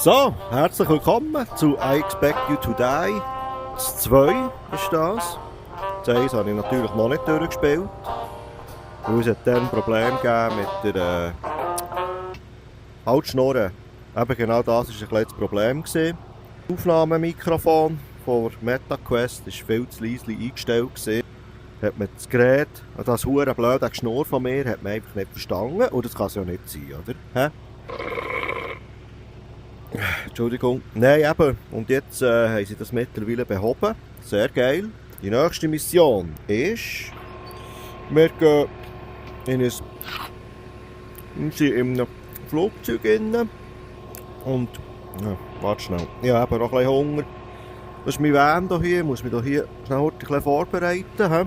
So, herzlich willkommen zu I Expect You to Die. Das 2 ist das. Das 1 habe ich natürlich noch nicht durchgespielt. Weil es hat dann ein Problem gegeben mit der Halsschnurren. Eben genau das war ein bisschen das Problem. Das Aufnahmemikrofon von MetaQuest war viel zu leise eingestellt. Hat man das Gerät, das hure blöde Geschnurr von mir, hat man einfach nicht verstanden. Und das kann es ja nicht sein, oder? Hä? Entschuldigung. Nein, eben. Und jetzt haben sie das mittlerweile behoben. Sehr geil. Die nächste Mission ist... Wir gehen in einem Flugzeug rein. Und... Ja, warte schnell. Ich habe noch ein bisschen Hunger. Das ist mein Van hier. Ich muss mich hier schnell ein bisschen vorbereiten. He?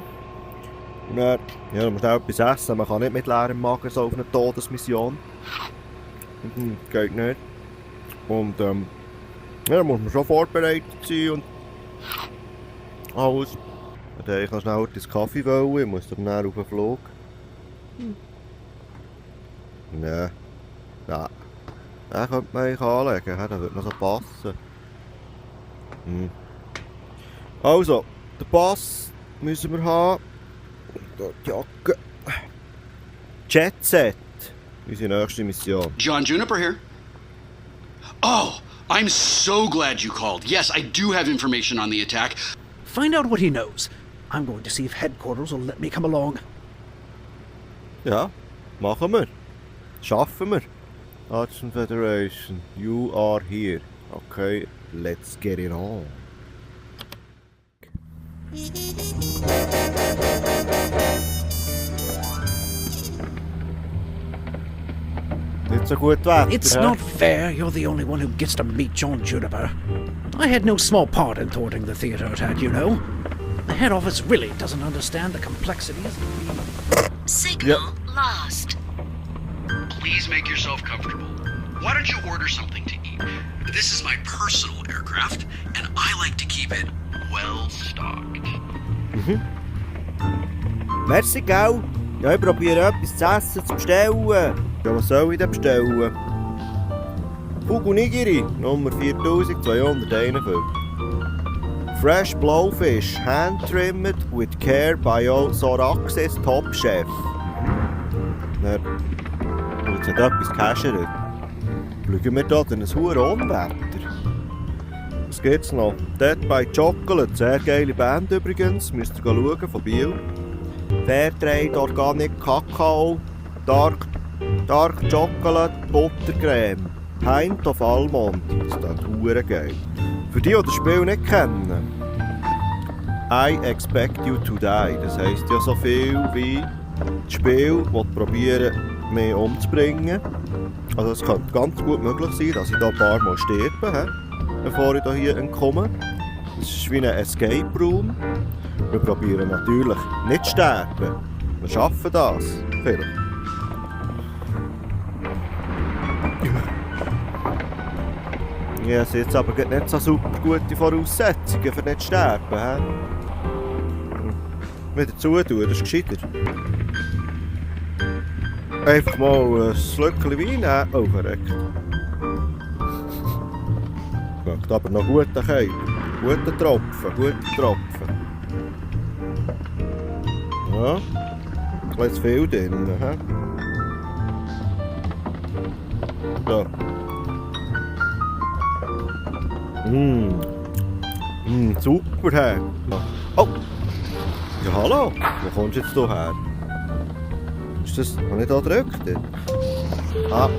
Und dann, ja, man muss schnell etwas essen. Man kann nicht mit leerem Magen so auf eine Todesmission. Geht nicht. Und ja, da muss man schon vorbereitet sein und alles. Ich wollte noch schnell ins Kaffee wollen, ich muss dann auf den Flug. Nein. Nein. Den könnte man eigentlich anlegen, der würde noch so passen. Also, den Pass müssen wir haben. Und die Jacke. Jet Set, unsere nächste Mission. John Juniper here. Oh, I'm so glad you called. Yes, I do have information on the attack. Find out what he knows. I'm going to see if headquarters will let me come along. Ja, machen wir. Schaffen wir. Hudson Federation, you are here. Okay, let's get it on. Nicht so gut Wetter, It's not fair you're the only one who gets to meet John Juniper. I had no small part in thwarting the theater attack, you know. The head office really doesn't understand the complexities. Signal lost. Please make yourself comfortable. Why don't you order something to eat? This is my personal aircraft, and I like to keep it well stocked. Merci, gell? Ja, ich probiere etwas zu essen zu bestellen. Ja, was soll ich denn bestellen? Fugu Nigiri, Nummer 4251. Fresh Blowfish, hand-trimmed with care by our Soraxis Top Chef. Jetzt hat etwas gehäschert. Schauen wir da in ein hohes Unwetter. Was gibt's noch? Dead by Chocolate, sehr geile Band übrigens, müsst ihr schauen, von Biel. Fairtrade Organic Kakao, Dark Chocolate Buttercreme, Pint of Almond, das ist hure geil. Für die das Spiel nicht kennen, I Expect You to Die, das heisst ja so viel wie das Spiel, das probieren, mich umzubringen. Also es könnte ganz gut möglich sein, dass ich da ein paar Mal sterbe, bevor ich hier entkomme. Es ist wie ein Escape Room. Wir probieren natürlich nicht zu sterben. Wir schaffen das. Vielleicht. Ja, es sind jetzt aber nicht so super gute Voraussetzungen für nicht zu sterben. Wieder zutun, das ist gescheiter. Einfach mal ein Schlückchen Wein nehmen. Oh, verreckt. Schmeckt aber noch gut, okay. Guter Tropfen. Ja, ein bisschen viel drin. So. Super, hä? Oh! Ja, hallo! Wo kommst du jetzt hierher? Ist das... Habe ich da gedrückt? Ah.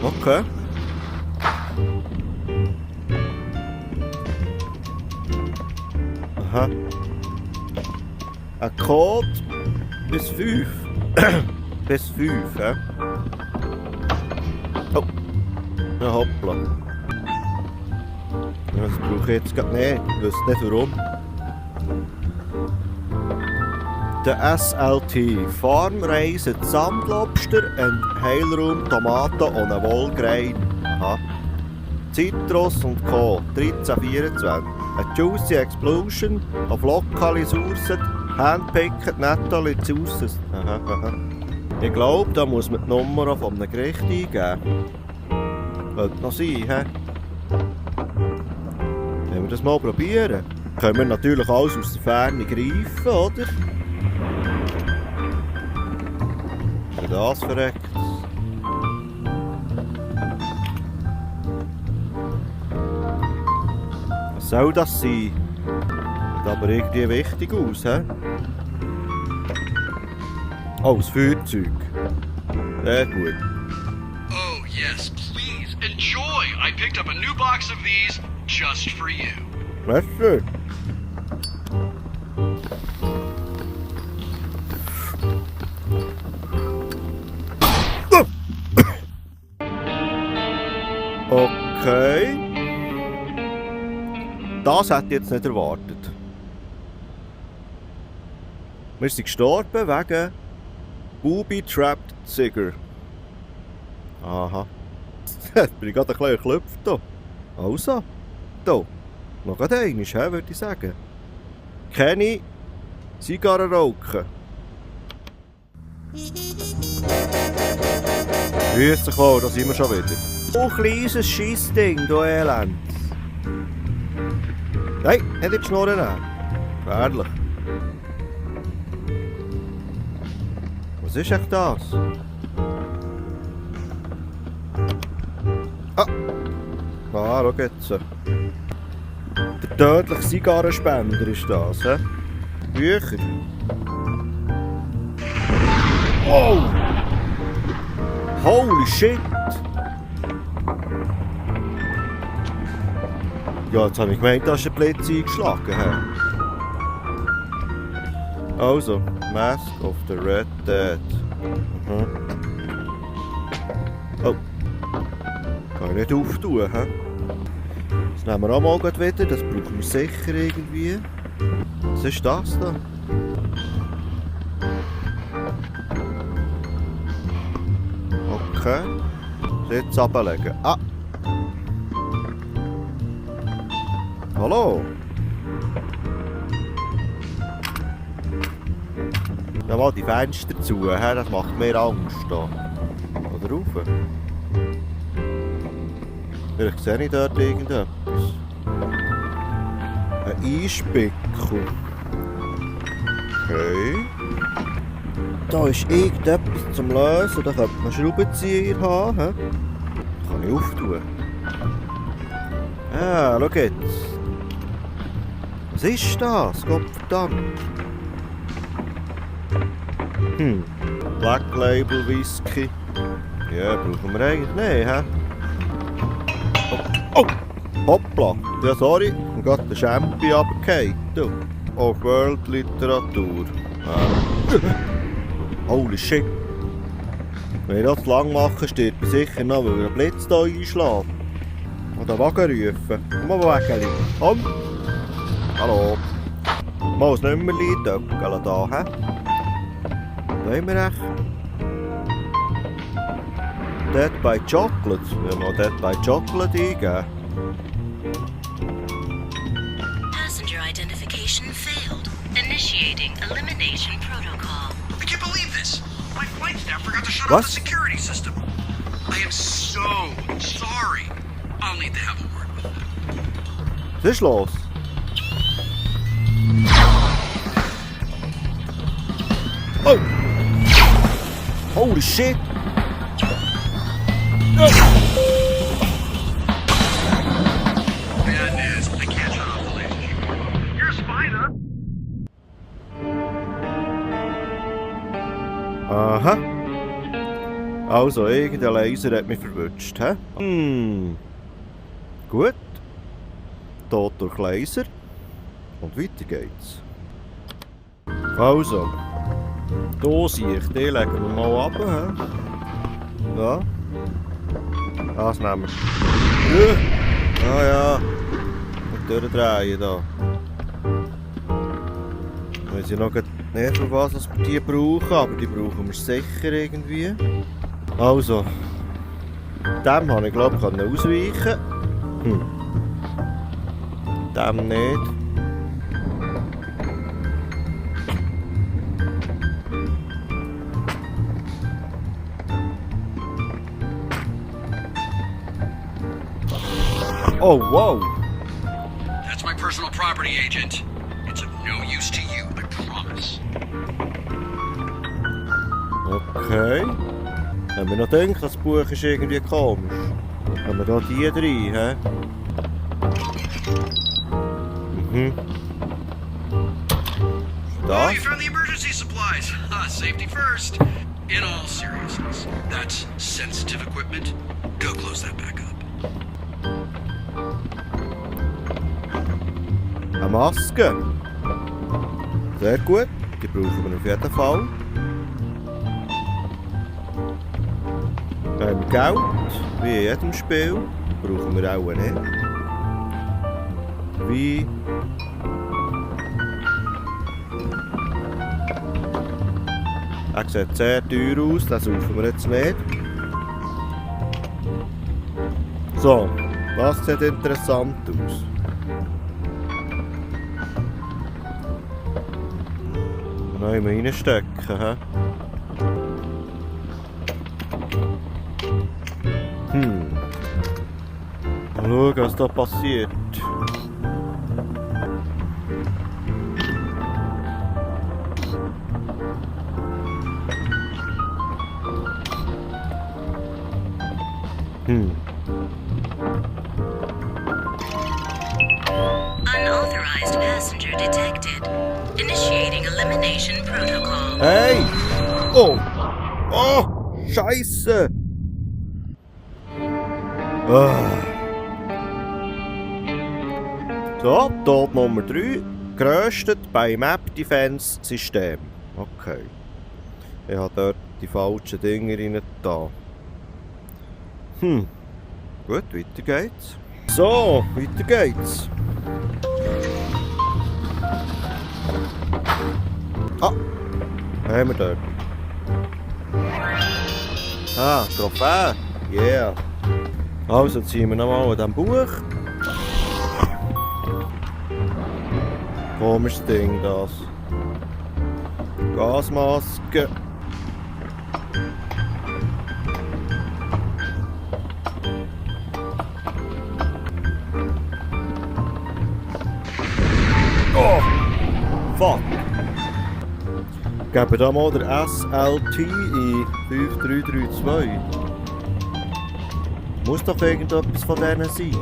Okay. Aha. Ein Code bis 5. Bis 5, hä? Oh. Ja, hoppla. Ja, das brauche ich jetzt gerade nicht. Ich wüsste nicht warum. Der SLT Farm Raised Sandlobster and Heilraum Tomaten on a Wollgrain. Aha. Citrus und Co. 1324. A juicy explosion of locally sourced, handpicked, naturally sourced. Aha. Ich glaube, da muss man die Nummer von einem Gericht eingeben. Könnte noch sein, hä? Wenn wir das mal probieren, können wir natürlich alles aus der Ferne greifen, oder? Für das verreckt. Was soll das sein? Sieht aber irgendwie wichtig aus, hä? Oh, das Feuerzeug. Sehr gut. Oh, yes, please enjoy. I picked up a new box of these just for you. Merci. Okay. Das hätte ich jetzt nicht erwartet. Wir sind gestorben wegen Booby-Trapped Cigar. Aha. Jetzt bin ich gerade ein bisschen erklüpft hier. Also, hier. Noch einmal, würde ich sagen. Keine Zigarren rauchen. Grüß dich wohl, da sind wir schon wieder. Oh, kleines Scheissding, du Elend. Nein, nicht in die Schnurren nehmen. Gefährlich. Was ist echt das? Ah! Ah, schau jetzt. Der tödliche Zigarrenspender ist das, hä? Bücher. Wow! Holy shit! Ja, jetzt habe ich gemeint, da ist ein Blitz eingeschlagen. He? Also, Mask of the Red Dead. Mhm. Oh. Kann ich nicht auftun, hä? Das nehmen wir auch mal wieder, das brauchen wir sicher irgendwie. Was ist das da? Okay. Jetzt ablegen. Ah! Hallo? Ja, mal die Fenster zu, das macht mir Angst. Da. Oder rauf? Vielleicht sehe ich dort irgendetwas. Ein Einspickel. Okay. Da ist irgendetwas zum Lösen. Da könnte man einen Schraubenzieher haben. He? Kann ich auftun. Ah, schau jetzt. Was ist das? Gottverdammt. Black Label Whisky. Ja, brauchen wir eigentlich nicht, hä? Oh! Hoppla! Ja, sorry. Ich habe gerade den Champi runtergefallen. Du. Auf World-Literatur. Holy shit. Wenn ich das zu lang mache, steht mir sicher noch, weil er einen Blitz hier einschlägt. Und den Wagen rufen. Komm mal weg, komm! Hallo. Mal das Nummerli, Töckchen da, hä? Wollen wir echt? Dead by Chocolate. Wir mal Dead by Chocolate eingeben. Passenger identification failed. Initiating elimination protocol. I can't believe this. My flight staff forgot to shut off What? the security system. I am so sorry. I'll need to have a word with them. Was ist los? Oh! Holy shit! Bad news. I can't shut off the laser. You're a spy, huh? Aha. Also, irgendein Laser hat mich verwünscht, hä? Gut. Tot durch Laser. Und weiter geht's. Also. Da sehe ich, die legen wir mal ab, hä? Ja. Das nehmen wir. Ah ja. Und durchdrehen da. Ich weiß ja noch nicht, für was wir die brauchen, aber die brauchen wir sicher irgendwie. Also. Dem habe ich glaube ich ausweichen. Dem nicht. Oh, wow. That's my personal property, Agent. It's of no use to you, I promise. Okay. Haben wir noch gedacht, das Buch ist irgendwie komisch. Haben wir da die drin, hä? Mhm. Oh, you Das? found the emergency supplies. Safety first. In all seriousness, that's sensitive equipment. Go close that back up. Eine Maske. Sehr gut. Die brauchen wir auf jeden Fall. Geld, wie in jedem Spiel, brauchen wir auch nicht. Wie... Er sieht sehr teuer aus, das saufen wir jetzt nicht. So, was sieht interessant aus? Noch einmal reinstecken, hä? Mal schauen, was da passiert. Unauthorized passenger detected. Initiating elimination protocol. Hey! Oh! Oh! Scheiße! Ah. So, Tod Nummer 3. Geröstet bei Map Defense System. Okay. Ich habe dort die falschen Dinger rein da. Gut, weiter geht's. So, weiter geht's. Ah! Haben wir dort. Ah, Trophäe. Yeah. Also ziehen wir nochmal an diesem Buch. Komisches Ding das. Gasmaske. Oh! Fuck! Geben da mal der SLT in 5332. Muss doch irgendetwas von denen sein.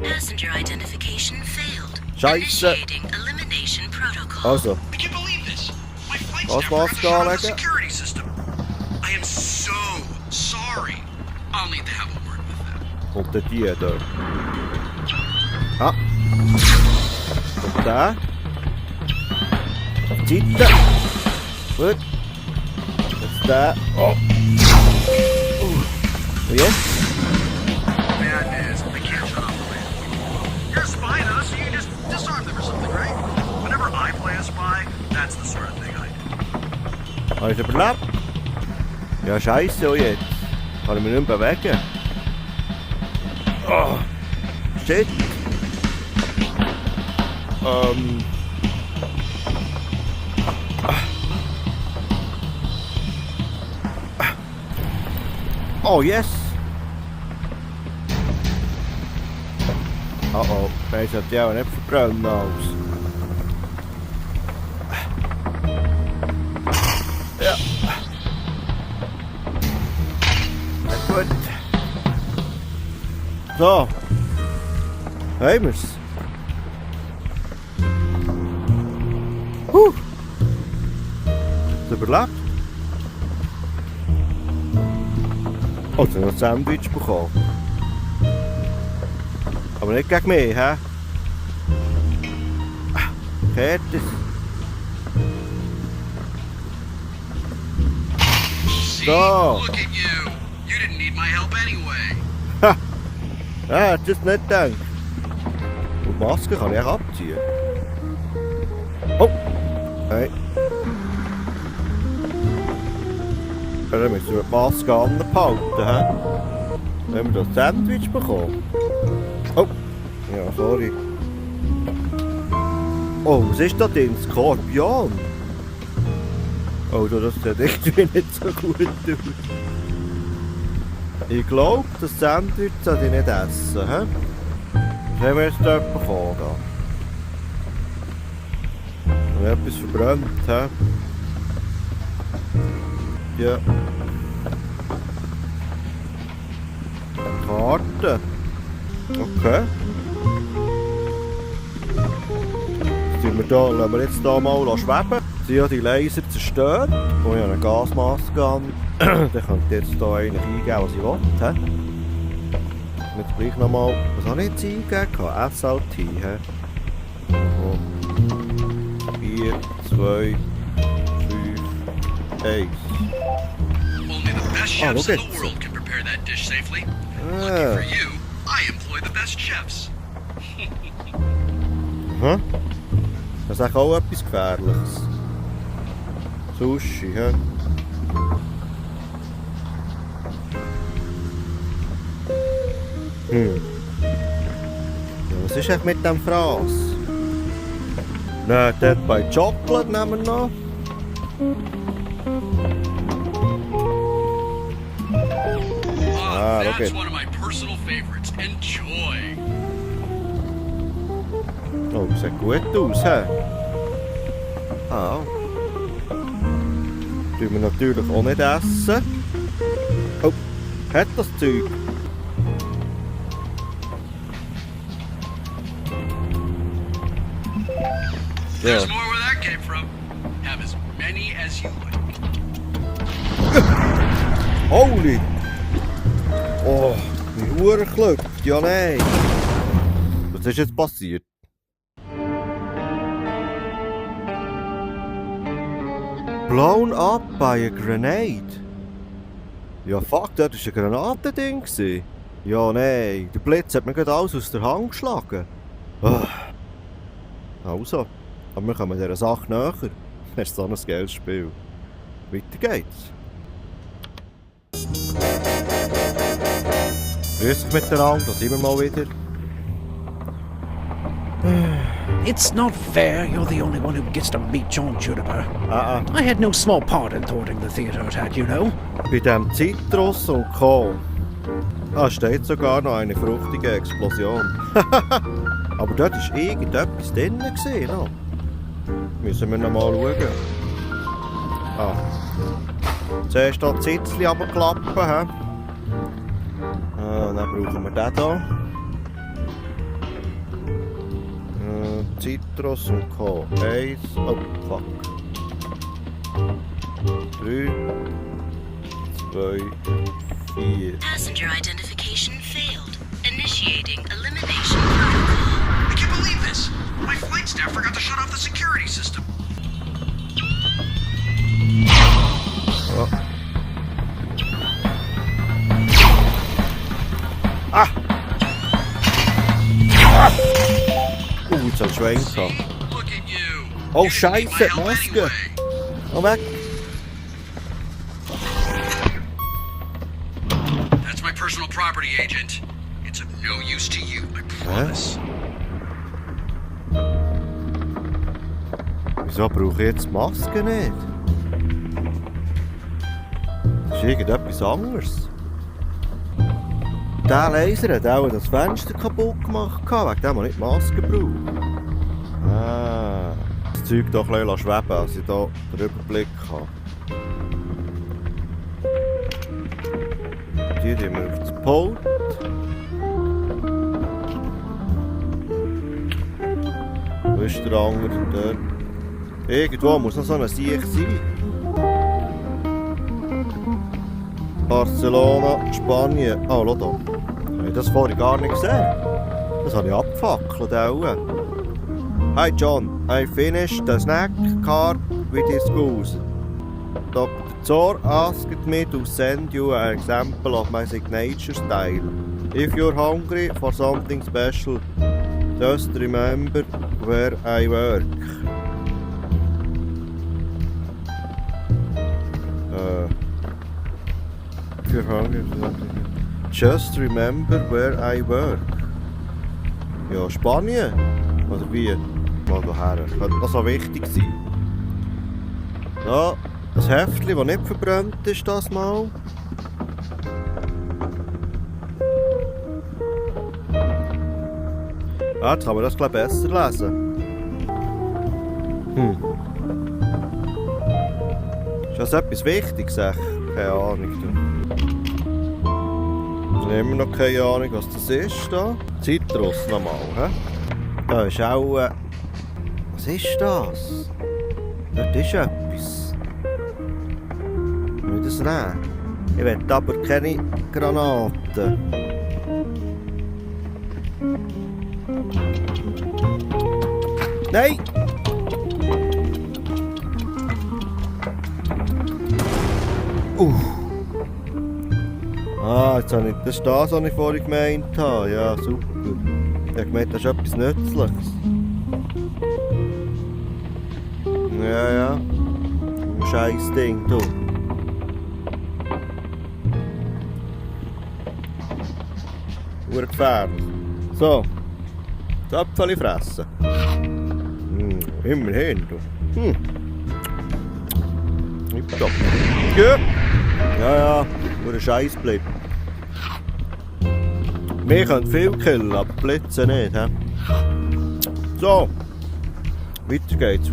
Passenger identification failed. Scheiße! Initiating elimination protocol. Also, I can't believe this. My flight's Was never war's, been shot on the Scarlett? security system. I am so sorry. I'll need to have a word with them. und der die dort. Ah! Und der. Auf die Seite. Gut. Jetzt der. Oh! Und jetzt? Bad news. I can't shut off the radio. You're a spy though, so you can just disarm them or something, right? Whenever I play a spy, that's the sort of thing I do. Hast du überlebt? Ja, scheiße, und jetzt? Kann ich mich nicht mehr bewegen? Oh! Shit! Oh, yes! Oh, hij zat jou net verbruikt aus. Ja. Na gut. So. Haben wir's. Het überlebt. Oh, ze hebben een Sandwich bekommen. Aber nicht gegen mich, hä? Kehrt es? See? So. Look at you. You didn't need my help anyway. Ha! Ja, das ist nicht gedacht. Und die Maske kann ich auch abziehen. Oh! Hey. Dann müssen wir die Maske anbehalten, hä? Haben wir das Sandwich bekommen? Oh! Ja, sorry. Oh, was ist das denn? Skorpion? Oh, das sieht irgendwie nicht so gut aus. Ich glaube, das Sandwich sollte ich nicht essen. He? Was haben wir jetzt dort bekommen? Da? Etwas verbrannt. He? Ja. Karte. Okay. Lassen wir jetzt hier mal schweben. Sie haben die Laser zerstört. Und ich habe eine Gasmaske an. Dann könnt ihr jetzt hier eigentlich eingeben, was ich will. Jetzt gleich nochmal. Was habe ich jetzt eingegeben? SLT. 4, 2, 5, 1. Only the best chefs in the world can prepare that dish safely. Lucky for you, I employ the best chefs. Das ist auch etwas Gefährliches. Sushi, hä? Ja, was ist eigentlich mit dem Fraß? Nein, dort bei Chocolate nehmen wir noch. That's okay. one of my personal favorites. Enjoy. Oh, sieht gut aus, hä? Ah. Tun wir natürlich auch nicht essen. Oh, hat das Zeug? There's more where that came from. Have as many as you like. Holy! Oh, mein Hure klopft. Ja, nein. Was ist jetzt passiert? Blown up by a grenade? Ja, fuck, das war ein Granatending. Ja, nein. Der Blitz hat mir gerade alles aus der Hand geschlagen. Oh. Also, aber wir kommen dieser Sache näher. Das ist so ein geiles Spiel. Weiter geht's. Grüß dich miteinander, da sind wir mal wieder. It's not fair you're the only one who gets to meet John Juniper. I had no small part in thwarting the theater attack, you know. Bei dem Zitrus und Co. Steht sogar noch eine fruchtige Explosion. Aber dort war irgendetwas drin. No? Müssen wir noch mal schauen. Zuerst hier die Sitzchen runterklappen. Dann brauchen wir den hier. Zitrus und Co. 1. Oh, fuck. 3, 2, 4. Passenger identification failed. Initiating elimination protocol. I can't believe this. My flight staff forgot to shut off the security system. Oh. Jetzt hat es geschwenkt. Look at you. Oh, You Scheiße, need my help Maske. anyway. Oh, weg. That's my personal property, Agent. It's of no use to you, I promise. Wieso brauche ich jetzt die Maske nicht? Das ist irgendetwas anderes. Der Laser hat auch das Fenster kaputt gemacht, wegen dem man nicht die Maske braucht. Das Zeug hier ein bisschen schweben, dass ich hier den Überblick habe. Die tun wir auf das Pult. Wo ist der andere? Dort. Irgendwo muss noch so ein Sieg sein. Barcelona, Spanien. Oh, schau da. Habe ich das vorhin gar nicht gesehen? Das habe ich abgefackelt. Hi John, I finished the snack card with his goose. Dr. Zor asked me to send you an example of my signature style. If you're hungry for something special, just remember where I work. If you're hungry for something, just remember where I work. Ja, Spanien? Oder wie? Mal hierher. Könnte noch so wichtig sein. Ja, das Heftchen, das nicht verbrannt ist, das mal. Ah, jetzt kann man das gleich besser lesen. Ist das etwas Wichtiges? Keine Ahnung. Ich habe immer noch keine Ahnung, was das ist da. Zitrus nochmal, hä? Da ist auch... was ist das? Dort ist etwas. Will ich das nehmen? Ich will aber keine Granaten. Nein! Ah, jetzt habe ich, das ist das, was ich vorhin gemeint habe. Ja, super. Ich habe gemeint, das ist etwas Nützliches. Ja. Ein scheiß Ding, du. Urgefährlich. So. Töpfchen fressen. Immerhin, du. Tipptopp. Ja. Ja. Nur ein Scheiß bleibt. Wir können viel killen, aber Blitze nicht, hä? So. Weiter geht's.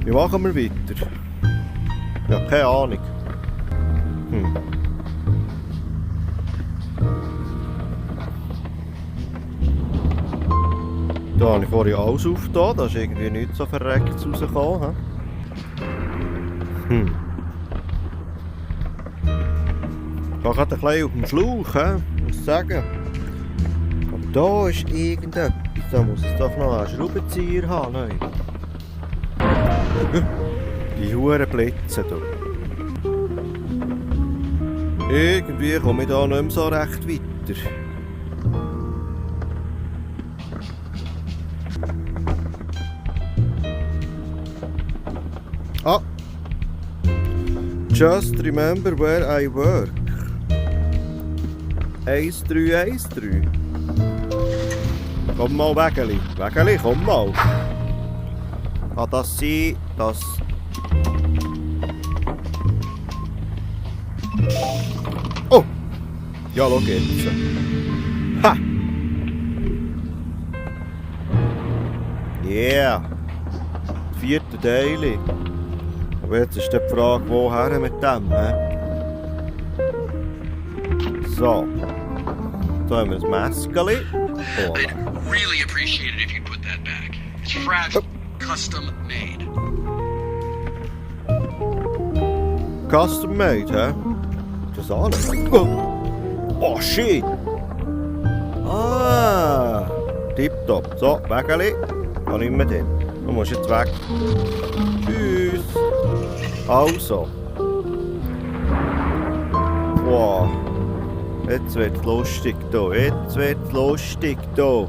Wie machen wir weiter? Ja, keine Ahnung. Da habe ich vorhin alles aufgetan, da ist irgendwie nichts so verreckt rausgekommen. Ich war gerade ein bisschen auf dem Schlauch, muss ich sagen. Aber da ist irgendetwas, da muss es doch noch einen Schraubenzieher haben. Nein. Die Huren Blitze hier. Irgendwie komme ich da nicht mehr so recht weiter. Ah! Just remember where I work. 1313. Komm mal, Wägeli. Wägeli, komm mal. Kann das sein, dass... Oh! Ja, schau jetzt. Ha! Yeah! 4. Teil. Aber jetzt ist die Frage, woher mit dem, hä? So. Da haben wir ein Mäskeli. I'd really appreciate it if you'd put that back. It's fragile, custom made. Custom made, hä? Das auch nicht. Oh, shit! Ah! Tipptopp. So, Wägeli. Kann ich mit hin. Du musst jetzt weg. Tschüss. Also. Wow. Jetzt wird's lustig hier. Jetzt wird's lustig hier.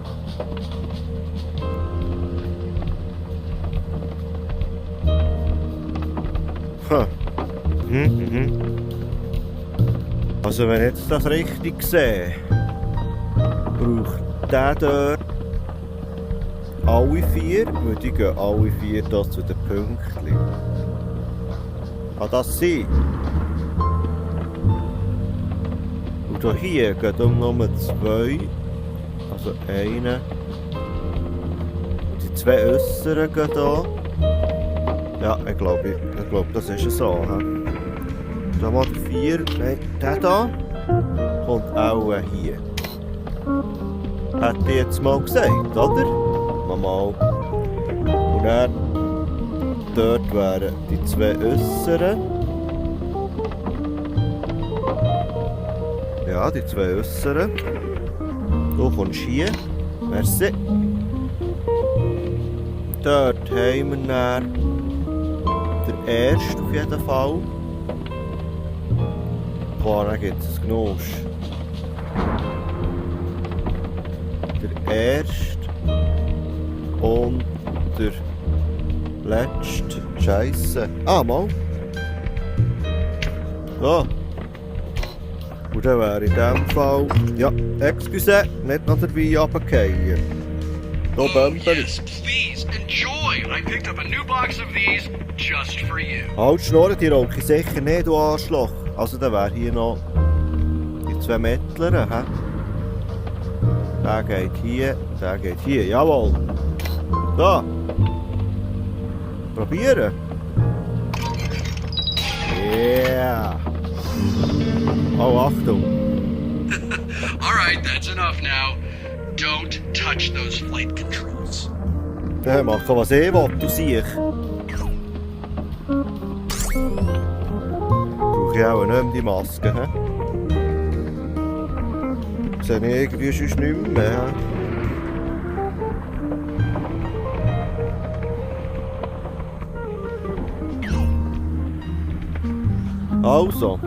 Also wenn ich jetzt das richtig sehe, braucht der dort alle 4, weil die gehen alle 4 hier zu den Pünktchen. Kann das sein? Und hier gehen nur 2, also eine. Und die 2 äußeren gehen hier. Ja, ich glaube, das ist so. Da mal 4, nein, der da kommt auch hier. Hat die jetzt mal gesagt, oder? Mal. Und dann dort wären die 2 äußeren. Ja, die 2 äußeren. Du kommst hier. Merci. Dort haben wir dann den ersten auf jeden Fall. Boah, dann gibt es ein Gnusch. Der erste und der letzte. Scheisse. Ah, mal. So. Und dann wäre in dem Fall... Ja, excuse, nicht noch dabei runterfallen. Da Bömpel. Yes, please, enjoy! I picked up a new box of these just for you. Halt, Schnorren, die rauche ich sicher nicht, du Arschloch. Also, dann wäre hier noch die 2 Mettler, hä? Der geht hier, der geht hier. Jawohl. Da. Probieren. Yeah. Oh, Achtung. All right, that's enough now. Don't touch those flight controls. Ja, machen was will, du siehst. Brauche ich auch nicht mehr die Maske, hä? Sehe ich irgendwie sonst nicht mehr, hä? Also,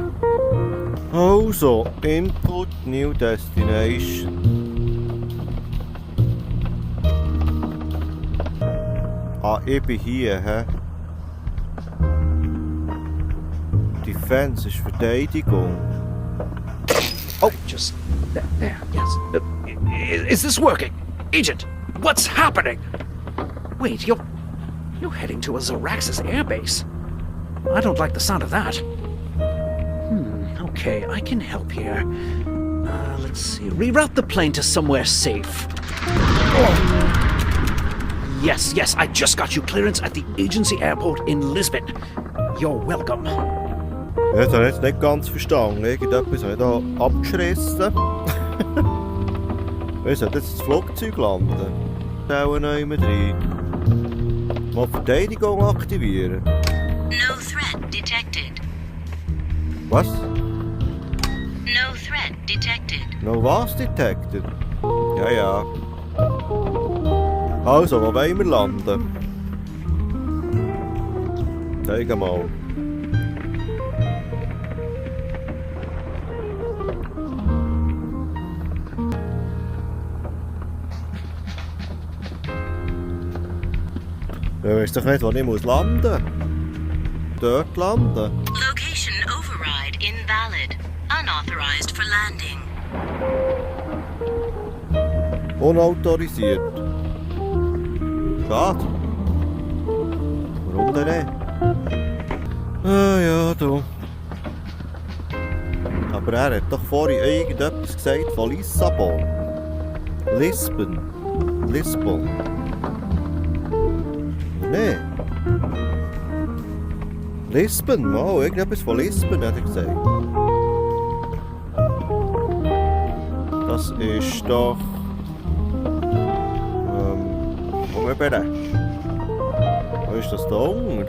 Input, New Destination. Ah, ich bin hier, hä? Defense ist Verteidigung. Oh, just there. Yes. Is this working, Agent? What's happening? Wait, you're heading to a Zaraxis airbase. I don't like the sound of that. Okay, I can help here. Let's see. Reroute the plane to somewhere safe. Oh. Yes, I just got you clearance at the agency airport in Lisbon. You're welcome. Ja, das habe ich jetzt nicht ganz verstanden. Irgendetwas habe ich da abgeschrissen. Wie soll jetzt das Flugzeug landen? Da auch noch jemand rein. Mal Verteidigung aktivieren. No threat detected. Was? No threat detected. No was detected? Ja. Also, wo wollen wir landen? Zeig mal. Ja, weißt doch nicht, wo ich muss landen. Dort landen. Location override invalid. Unauthorized for landing. Unautorisiert. Schade. Warum denn nicht? Ah ja, du. Aber er hat doch vorhin irgendetwas gesagt von Lissabon. Lisbon. Nee. Lisbon, oh, irgendetwas von Lisbon hat er gesagt. Das ist doch... Wo wir wo ist das da unten?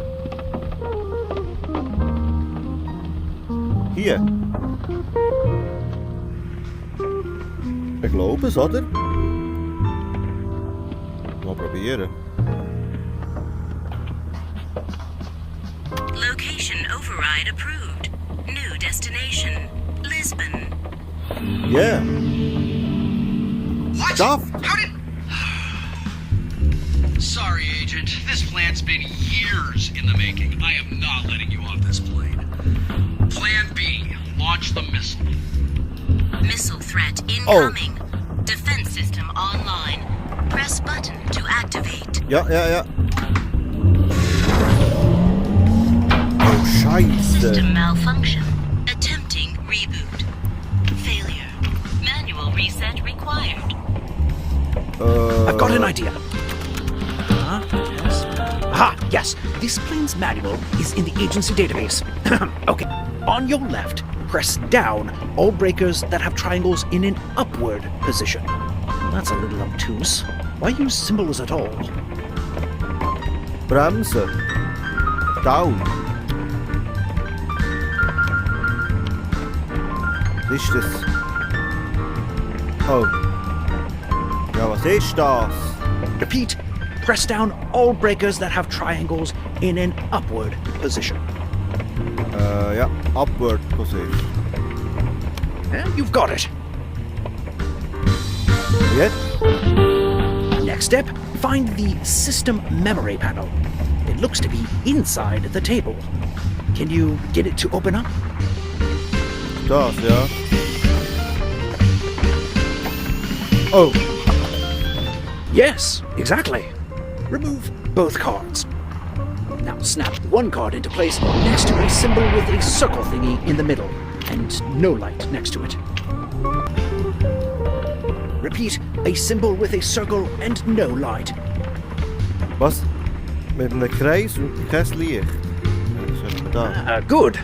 Hier. Ich glaube es, oder? Mal probieren. Location override approved. New destination, Lisbon. Yeah. What? Stuffed. How did... Sorry, Agent. This plan's been years in the making. I am not letting you off this plane. Plan B. Launch the missile. Missile threat incoming. Defense system online. Press button to activate. Ja. Oh, Scheiße. System malfunction. Attempting reboot. Failure. Manual reset required. I've got an idea. Yes. Aha, yes. This plane's manual is in the agency database. Okay. On your left, press down all breakers that have triangles in an upward position. That's a little obtuse. Why use symbols at all? Bremse. Down. Was ist das? Oh. Ja, was ist das? Repeat, press down all breakers that have triangles in an upward position. Ja, upward position. And you've got it. Jetzt? Next step, find the system memory panel. It looks to be inside the table. Can you get it to open up? Das, ja. Oh. Yes, exactly. Remove both cards. Now snap one card into place next to a symbol with a circle thingy in the middle, and no light next to it. Repeat, a symbol with a circle and no light. Was? Mit einem Kreis und kein Licht? Das ist etwa da. Good.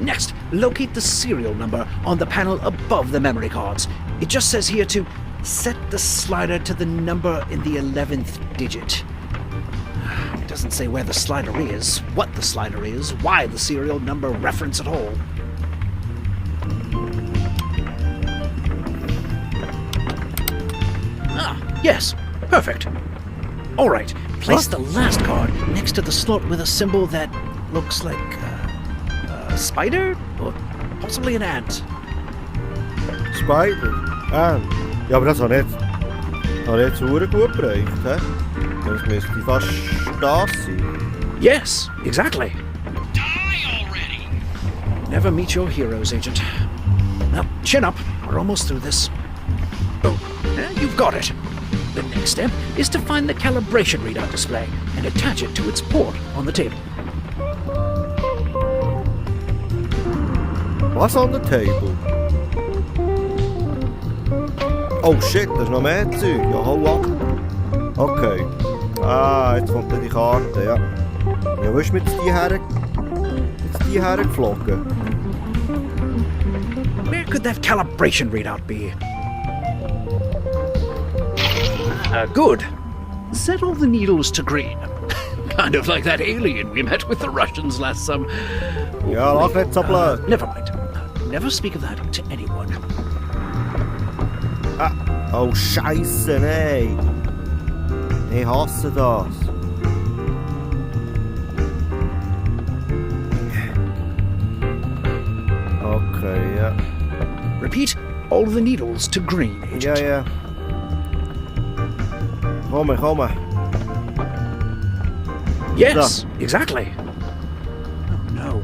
Next, locate the serial number on the panel above the memory cards. It just says here to set the slider to the number in the 11th digit. It doesn't say where the slider is, what the slider is, why the serial number reference at all. Ah, yes, perfect. All right, place the last card next to the slot with a symbol that looks like a spider or possibly an ant. Spider? Ja, aber das hat nicht verdammt gut gereicht, hä? Das müsste fast das sein. Yes, exactly. Die already! Never meet your heroes, Agent. Now, chin up. We're almost through this. Oh, you've got it. The next step is to find the calibration readout display and attach it to its port on the table. Was on the table? Oh shit, da ist noch mehr Zeug. Ja, hau ab. Okay. Jetzt kommt dann die Karte, ja. Ja, wo ist mit die hergeflogen? Where could that calibration readout be? Good. Set all the needles to green. Kind of like that alien we met with the Russians last summer. Ja, lach nicht so blöd. Never mind. Never speak of that to anyone. Oh Scheiße, nein. Ich hasse das. Okay, ja. Repeat, all the needles to green, Agent. Ja. Komm. Yes, exactly. Oh no.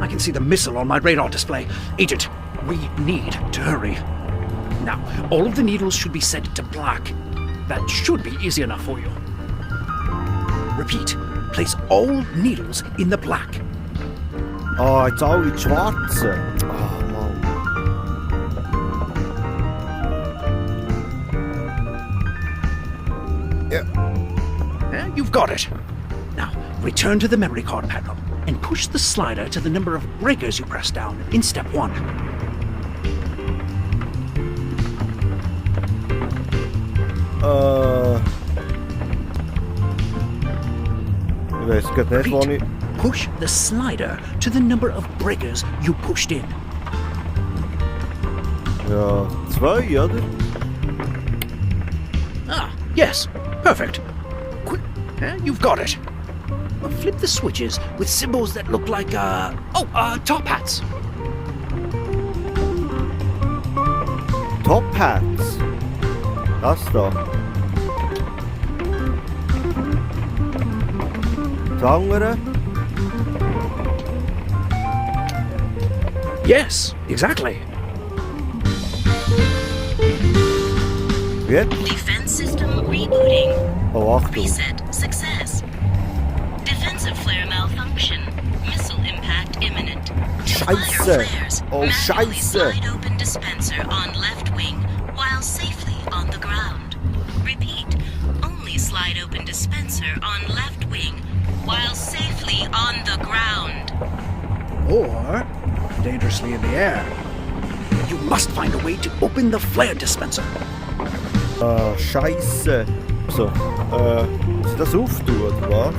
I can see the missile on my radar display. Agent, we need to hurry. Now, all of the needles should be set to black. That should be easy enough for you. Repeat, place all needles in the black. Oh, jetzt alle die Schwarzen. Oh, Mann. Ja. You've got it. Now, return to the memory card panel and push the slider to the number of breakers you press down in step 1. Ich weiß gerade nicht, wo ich... Push the slider to the number of breakers you pushed in. Ja, 2, oder? Ah, yes. Perfect. Quick. You've got it. Flip the switches with symbols that look like, top hats. Top Hats. Das da. Das andere? Yes, exactly. Jetzt? Defense system rebooting. Oh, Achtung. Reset success. Defensive flare malfunction. Missile impact imminent. Fire Scheiße. flares. Oh, Manually Scheiße. slide open dispenser on left wing while safely on the ground. Repeat. Only slide open dispenser on left wing while safely on the ground. Or dangerously in the air. You must find a way to open the flare dispenser. Scheiße. So, muss ich das auftun, oder was?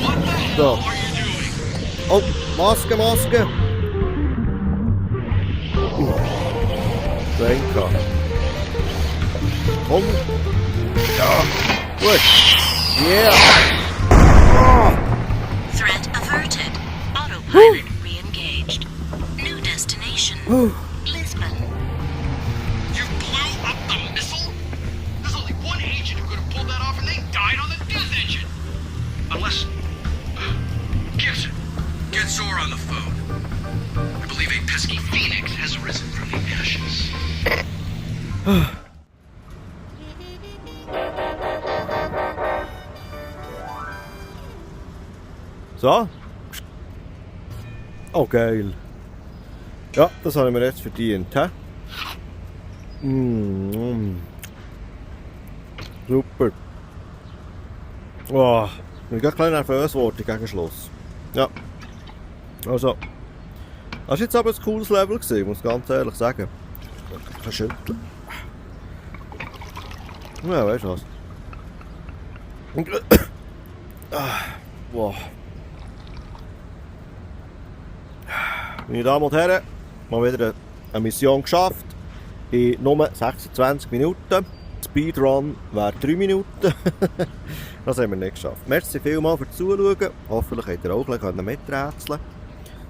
What the hell So. are you doing? Oh, Maske. Renka. Komm. Ja. Gut. Yeah. Threat averted. Autopilot re-engaged. New destination. Lisbon. You blew up the missile? There's only one agent who could have pulled that off, and they died on the death engine. Unless... Gibson, get Zor on the phone. I believe a pesky phoenix has risen from the ashes. So. Oh, geil. Ja, das habe ich mir jetzt verdient. He? Super. Oh, ich bin gerade ein bisschen nervös geworden gegen Schluss. Ja. Also. Das war jetzt aber ein cooles Level gewesen, muss ich ganz ehrlich sagen. Ich kann schütteln. Ja, weißt du was? Wow. Meine Damen und Herren, mal wieder eine Mission geschafft. In nur 26 Minuten. Speedrun wäre 3 Minuten. Das haben wir nicht geschafft. Merci vielmals fürs Zuschauen. Hoffentlich habt ihr auch ein bisschen miträtseln.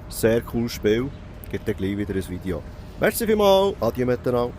Sehr cooles Spiel. Gibt dann gleich wieder ein Video. Merci vielmals. Adieu miteinander.